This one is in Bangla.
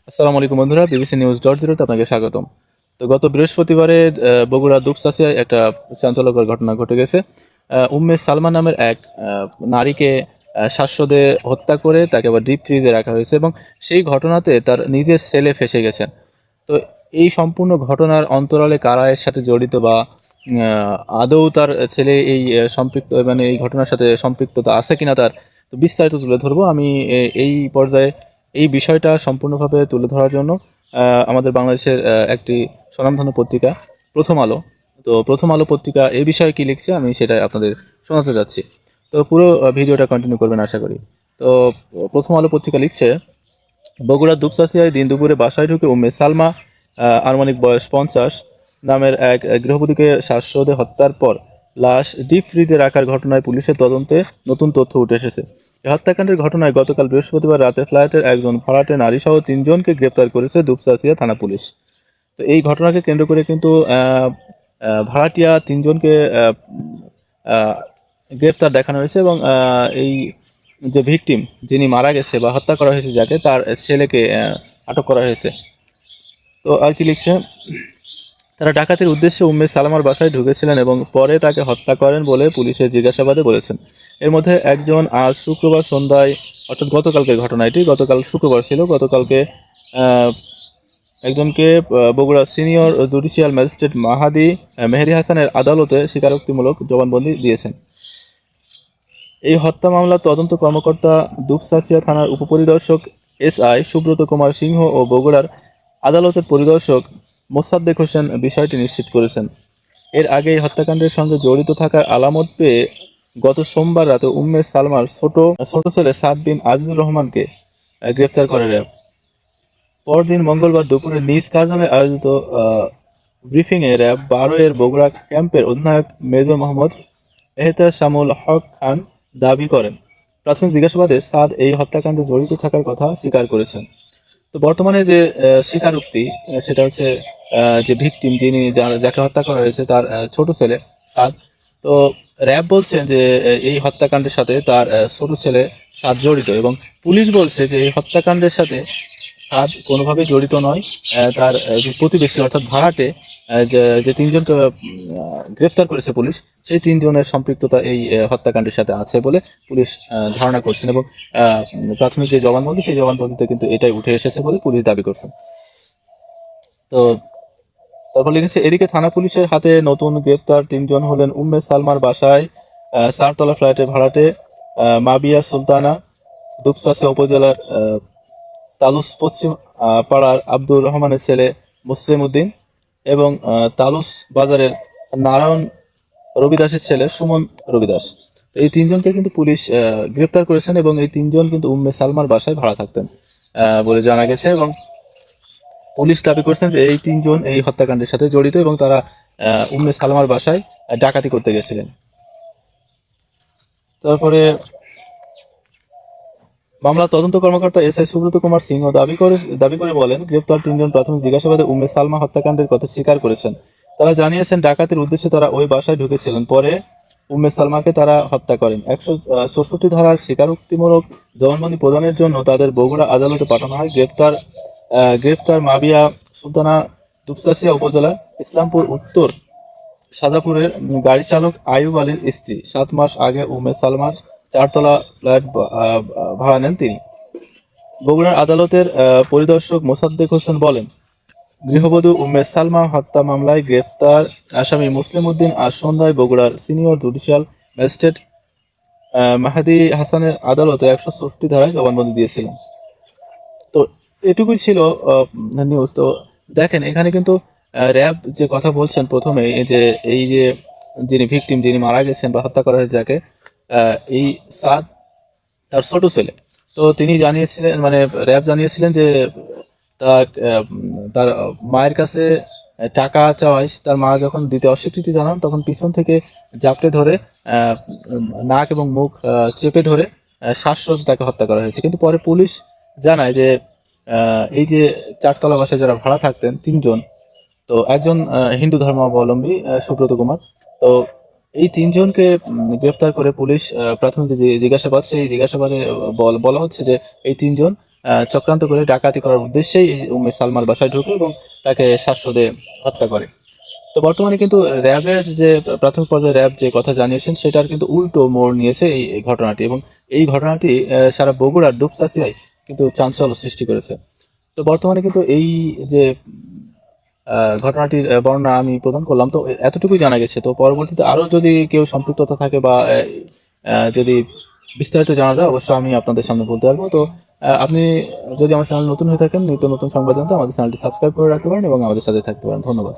আসসালামু আলাইকুম বন্ধুরা, বিবিসি নিউজ .0 আপনাকে স্বাগতম। তো গত বৃহস্পতিবারে বগুড়া দুপচাঁচিয়ায় একটা চাঞ্চল্যকর ঘটনা ঘটে গেছে। উম্মে সালমা নামের এক নারীকে শ্বাসরোধে হত্যা করে তাকে আবার ডিপ ফ্রিজে রাখা হয়েছে এবং সেই ঘটনাতে তার নিজের ছেলে ফেঁসে গেছেন। তো এই সম্পূর্ণ ঘটনার অন্তরালে কারা এর সাথে জড়িত বা আদৌ তার ছেলে এই সম্পৃক্ত মানে এই ঘটনার সাথে সম্পৃক্ততা আছে কিনা তার, তো বিস্তারিত তুলে ধরবো আমি এই পর্যায়ে। এই বিষয়টা সম্পূর্ণভাবে তুলে ধরার জন্য আমাদের বাংলাদেশের একটি স্বনামধন্য পত্রিকা প্রথম আলো, তো প্রথম আলো পত্রিকা এই বিষয়ে কি লিখছে আমি সেটা আপনাদের শোনাতে যাচ্ছি। তো পুরো ভিডিওটা কন্টিনিউ করবেন আশা করি। তো প্রথম আলো পত্রিকা লিখছে, বগুড়ার দুপচাঁচিয়ায় দিন দুপুরে বাসায় ঢুকে উম্মে সালমা, আনুমানিক বয়স 50, নামের এক গৃহবধূকে শ্বাসরোধে হত্যার পর লাশ ডিপ ফ্রিজে রাখার ঘটনায় পুলিশের তদন্তে নতুন তথ্য উঠে এসেছে। এই হত্যাকাণ্ডের ঘটনায় গতকাল বৃহস্পতিবার রাতে ফ্ল্যাটের একজন ভাড়াটে নারীসহ 3জনকে গ্রেপ্তার করেছে দুপচাঁচিয়া থানা পুলিশ। তো এই ঘটনাকে কেন্দ্র করে কিন্তু ভাড়াটিয়া 3জনকে আহ, গ্রেপ্তার দেখানো হয়েছে এবং এই যে ভিকটিম, যিনি মারা গেছে বা হত্যা করা হয়েছে যাকে, তার ছেলেকে আটক করা হয়েছে। তো আর কি লিখছে, তারা ডাকাতির উদ্দেশ্যে উম্মে সালামার বাসায় ঢুকেছিলেন এবং পরে তাকে হত্যা করেন বলে পুলিশের জিজ্ঞাসাবাদে বলেছেন। এর মধ্যে একজন আজ শুক্রবার সন্ধ্যায়, অর্থাৎ গতকালকের ঘটনা, এটি গতকাল শুক্রবার ছিল, গতকালকে আহ, একজনকে বগুড়া সিনিয়র জুডিশিয়াল ম্যাজিস্ট্রেট মেহেদী হাসানের আদালতে স্বীকারোক্তিমূলক জবানবন্দি দিয়েছেন। এই হত্যা মামলার তদন্ত কর্মকর্তা দুপচাঁচিয়া থানার উপপরিদর্শক SI সুব্রত কুমার সিংহ ও বগুড়ার আদালতের পরিদর্শক মোসাদ্দেক হোসেন বিষয়টি নিশ্চিত করেছেন। এর আগে এই হত্যাকাণ্ডের সঙ্গে জড়িত থাকার আলামত পেয়ে গত সোমবার রাতে উম্মে সালমার ছোট ছোট ছেলে সাদ বিন আজিজুর রহমানকে গ্রেফতার করে র্যাব। পরদিন মঙ্গলবার দুপুরে নিজ কার্যালয়ে আয়োজিত ব্রিফিংয়ে র্যাব 12 এর বগুড়া ক্যাম্পের অধিনায়ক মেজর মোহাম্মদ এহতেশামুল হক খান দাবি করেন, প্রাথমিক জিজ্ঞাসাবাদে সাদ এই হত্যাকাণ্ডে জড়িত থাকার কথা স্বীকার করেছেন। তো বর্তমানে যে স্বীকারোক্তি, সেটা হচ্ছে যে ভিকটিম, যিনি যাকে হত্যা করা হয়েছে, তার ছোট ছেলে সাদ। তো র্যাব বলছেন যে এই হত্যাকাণ্ডের সাথে তার ছোট ছেলে সাদ জড়িত এবং পুলিশ বলছে যে এই হত্যাকাণ্ডের সাথে সাদ কোনোভাবেই জড়িত নয়। তার যে প্রতিবেশী অর্থাৎ ভাড়াটে, যে যে 3জনকে গ্রেফতার করেছে পুলিশ, সেই 3জনের সম্পৃক্ততা এই হত্যাকাণ্ডের সাথে আছে বলে পুলিশ ধারণা করছেন এবং আহ, প্রাথমিক যে জবানবন্দি, সেই জবানবন্দিতে কিন্তু এটাই উঠে এসেছে বলে পুলিশ দাবি করছে। তো তারপর লিখেছে, এদিকে থানা পুলিশের হাতে নতুন গ্রেপ্তার 3জন হলেন উম্মে সালমার বাসায় 4তলা ফ্ল্যাটের ভাড়াটে মাবিয়া সুলতানা, দুপচাঁচিয়া উপজেলার তালুস পশ্চিম পাড়ার আব্দুর রহমানের ছেলে মুসলিম উদ্দিন এবং তালুস বাজারের নারায়ণ রবিদাসের ছেলে সুমন রবিদাস। তো এই 3জনকে কিন্তু পুলিশ গ্রেপ্তার করেছেন এবং এই 3জন কিন্তু উম্মে সালমার বাসায় ভাড়া থাকতেন বলে জানা গেছে এবং পুলিশ দাবি করছেন যে এই 3জন এই হত্যাকাণ্ডের সাথে জড়িত এবং তারা উম্মে সালমার বাসায় ডাকাতি করতে গেছিলেন। তারপরে মামলা তদন্ত কর্মকর্তা SI সুব্রত কুমার সিংহ দাবি করে বলেন, গ্রেপ্তার 3জন প্রাথমিক জিজ্ঞাসাবাদে উম্মে সালমা হত্যাকাণ্ডের কথা স্বীকার করেছেন। তারা জানিয়েছেন ডাকাতির উদ্দেশ্যে তারা ওই বাসায় ঢুকেছিলেন, পরে উম্মে সালমাকে তারা হত্যা করেন। 164 ধারার স্বীকারোক্তিমূলক জবানবন্দি প্রদানের জন্য তাদের বগুড়া আদালতে পাঠানো হয়। গ্রেফতার মাবিয়া সুলতানা দুপচাঁচিয়া উপজেলার ইসলামপুর উত্তর সাদাপুরের গাড়ি চালক আইয়ুব আলীর স্ত্রী। 7 মাস আগে উম্মে সালমার 4তলা ফ্ল্যাট ভাড়া নেন তিনি। বগুড়ার আদালতের পরিদর্শক মোসাদ্দেক হোসেন বলেন, গৃহবধূ উম্মে সালমা হত্যা মামলায় গ্রেপ্তার আসামি মুসলিম উদ্দিন আজ সন্ধ্যায় বগুড়ার সিনিয়র জুডিশিয়াল ম্যাজিস্ট্রেট মেহেদী হাসানের আদালতে 164 ধারায় জবানবন্দি দিয়েছিলেন। তো এটুকুই ছিল নিউজ। তো দেখেন এখানে কিন্তু র্যাব যে কথা বলছেন প্রথমে, এই যে যিনি ভিকটিম, যিনি মারা গেছেন বা হত্যা করা হয়েছে যাকে, এই সাদ তার ছোট ছেলে। তো তিনি জানিয়েছিলেন, মানে র্যাব জানিয়েছিলেন যে তার মায়ের কাছে টাকা চাওয়ায় তার মা যখন দিতে অস্বীকৃতি জানান, তখন পিছন থেকে জাপটে ধরে নাক এবং মুখ চেপে ধরে শ্বাসরোধ তাকে হত্যা করা হয়েছে। কিন্তু পরে পুলিশ জানায় যে এই যে 4তলা বাসায় যারা ভাড়া থাকতেন 3জন, তো একজন হিন্দু ধর্মাবলম্বী সুব্রত কুমার। তো এই 3জনকে গ্রেফতার করে পুলিশ প্রাথমিক যে জিজ্ঞাসাবাদ, সেই জিজ্ঞাসাবাদে বলা হচ্ছে যে এই 3জন চক্রান্ত করে ডাকাতি করার উদ্দেশ্যেই এই উম্মে সালমার বাসায় ঢুকে এবং তাকে শ্বাসরোধে হত্যা করে। তো বর্তমানে কিন্তু র্যাবের যে প্রাথমিক পর্যায়ে র্যাব যে কথা জানিয়েছেন সেটার কিন্তু উল্টো মোড় নিয়েছে এই ঘটনাটি, এবং এই ঘটনাটি সারা বগুড়ার দুপচাঁচিয়ায় কিন্তু চাঞ্চল্য সৃষ্টি করেছে। তো বর্তমানে কিন্তু এই যে ঘটনাটির বর্ণনা আমি প্রদান করলাম, তো এতটুকুই জানা গেছে। তো পরবর্তীতে আরো যদি কেউ সম্পৃক্ততা থাকে বা যদি বিস্তারিত জানা যায় অবশ্যই আমি আপনাদের সামনে বলতে পারবো। তো আপনি যদি আমার চ্যানেল নতুন হয়ে থাকেন, নিত্য নতুন সংবাদ জানতে আমাদের চ্যানেলটি সাবস্ক্রাইব করে রাখতে পারেন এবং আমাদের সাথে থাকতে পারেন। ধন্যবাদ।